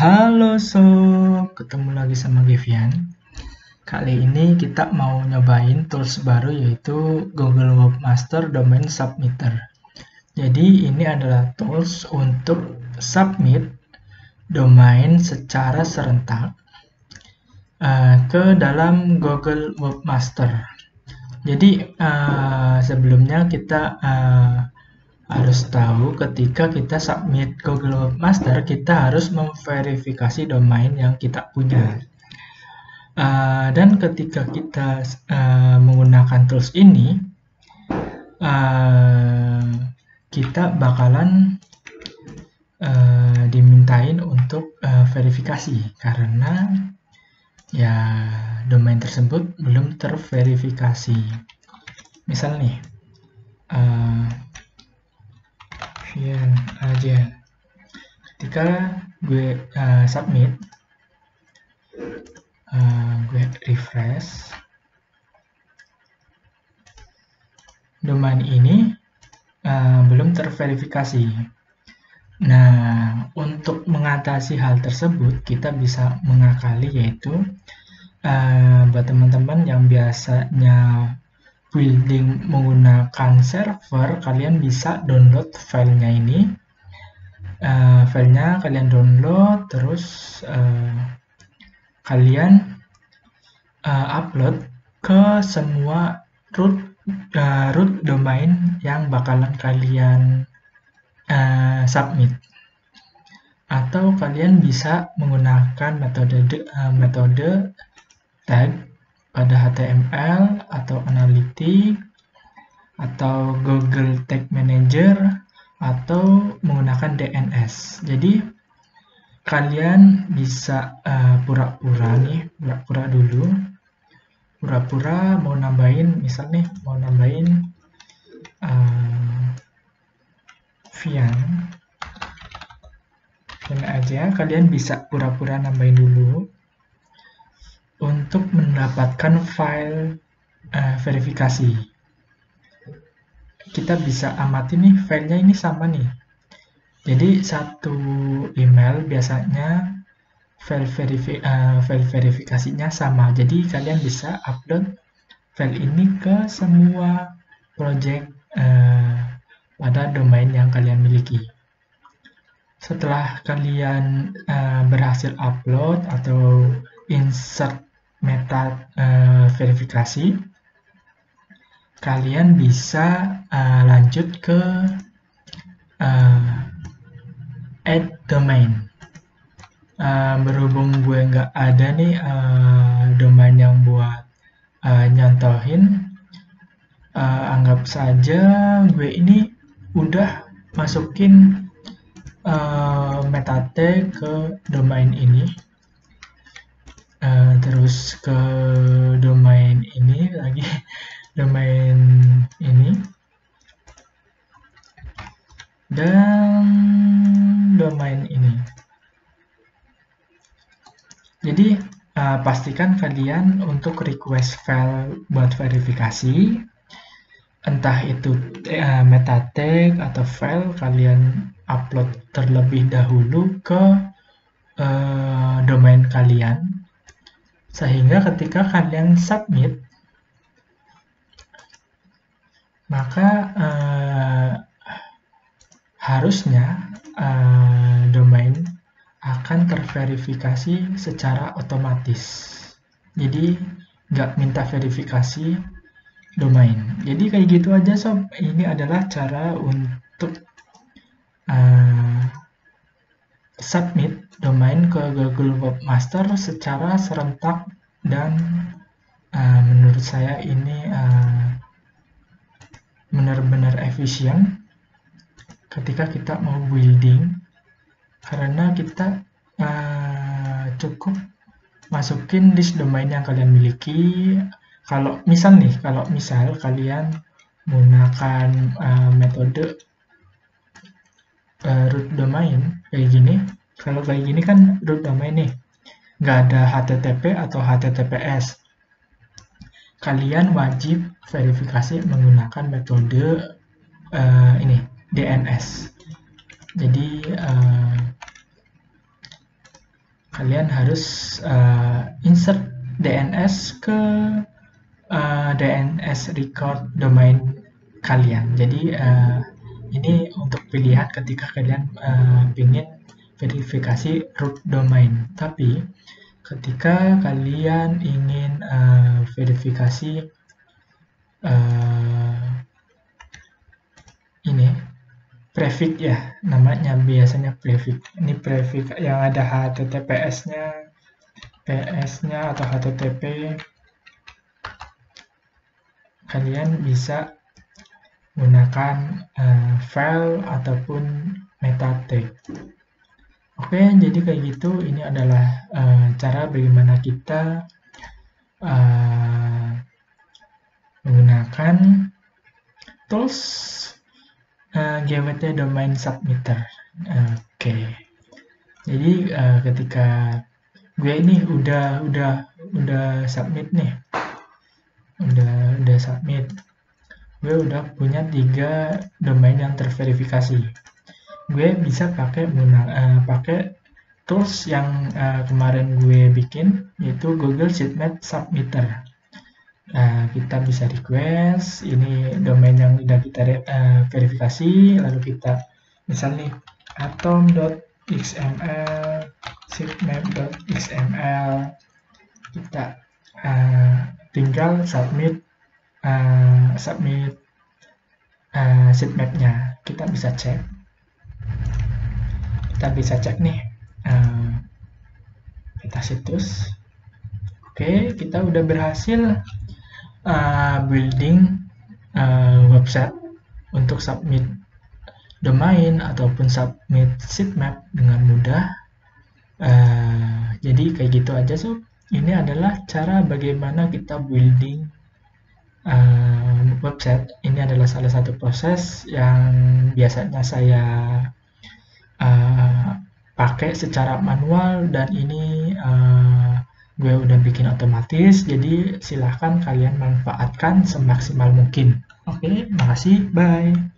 Halo sob, ketemu lagi sama Gevian. Kali ini kita mau nyobain tools baru yaitu Google Webmaster Domain Submitter. Jadi ini adalah tools untuk submit domain secara serentak ke dalam Google Webmaster. Jadi sebelumnya kita harus tahu ketika kita submit Google Webmaster, kita harus memverifikasi domain yang kita punya. Dan ketika kita menggunakan tools ini, kita bakalan dimintain untuk verifikasi karena ya domain tersebut belum terverifikasi. Misal nih, Vian aja. Ketika gue submit, gue refresh, domain ini belum terverifikasi. Nah, untuk mengatasi hal tersebut, kita bisa mengakali yaitu buat teman-teman yang biasanya building menggunakan server, kalian bisa download filenya ini. Filenya kalian download, terus kalian upload ke semua root domain yang bakalan kalian submit. Atau kalian bisa menggunakan metode tag pada HTML atau Analytics atau Google Tag Manager atau menggunakan DNS. Jadi kalian bisa pura-pura dulu, pura-pura mau nambahin, misal nih mau nambahin Vian aja, kalian bisa pura-pura nambahin dulu untuk mendapatkan file verifikasi. Kita bisa amati nih, filenya ini sama nih. Jadi satu email biasanya file verifikasinya sama. Jadi kalian bisa upload file ini ke semua project pada domain yang kalian miliki. Setelah kalian berhasil upload atau insert meta verifikasi, kalian bisa lanjut ke add domain. Berhubung gue nggak ada nih domain yang buat nyontohin, anggap saja gue ini udah masukin meta tag ke domain ini, terus ke domain ini lagi, domain ini, dan domain ini. Jadi pastikan kalian untuk request file buat verifikasi, entah itu meta tag atau file, kalian upload terlebih dahulu ke domain kalian, sehingga ketika kalian submit, maka harusnya domain akan terverifikasi secara otomatis. Jadi nggak minta verifikasi domain. Jadi kayak gitu aja sob. Ini adalah cara untuk submit domain ke Google Webmaster secara serentak, dan menurut saya ini benar-benar efisien ketika kita mau building, karena kita cukup masukin list domain yang kalian miliki. Kalau misal kalian menggunakan metode root domain kayak gini, kalau kayak gini kan root domain nih, nggak ada HTTP atau HTTPS, kalian wajib verifikasi menggunakan metode ini DNS. Jadi kalian harus insert DNS ke DNS record domain kalian. Jadi ini untuk pilihan ketika kalian ingin verifikasi root domain. Tapi ketika kalian ingin verifikasi ini prefix ya, namanya biasanya prefix. Ini prefix yang ada HTTPS-nya, PS-nya atau HTTP. Kalian bisa gunakan file ataupun meta tag. Oke, jadi kayak gitu. Ini adalah cara bagaimana kita menggunakan tools GWT Domain Submitter. Oke. Jadi ketika gue ini udah submit nih, udah submit, gue udah punya 3 domain yang terverifikasi. Gue bisa pakai tools yang kemarin gue bikin, yaitu Google Sitemap Submitter. Kita bisa request ini domain yang udah kita verifikasi, lalu kita misalnya atom.xml, sitemap.xml, kita tinggal submit sitemapnya. Kita bisa cek nih kita situs. Oke, kita udah berhasil building website untuk submit domain ataupun submit sitemap dengan mudah. Jadi kayak gitu aja sob. Ini adalah cara bagaimana kita building website. Ini adalah salah satu proses yang biasanya saya pakai secara manual, dan ini gue udah bikin otomatis. Jadi silahkan kalian manfaatkan semaksimal mungkin. Oke, makasih, bye.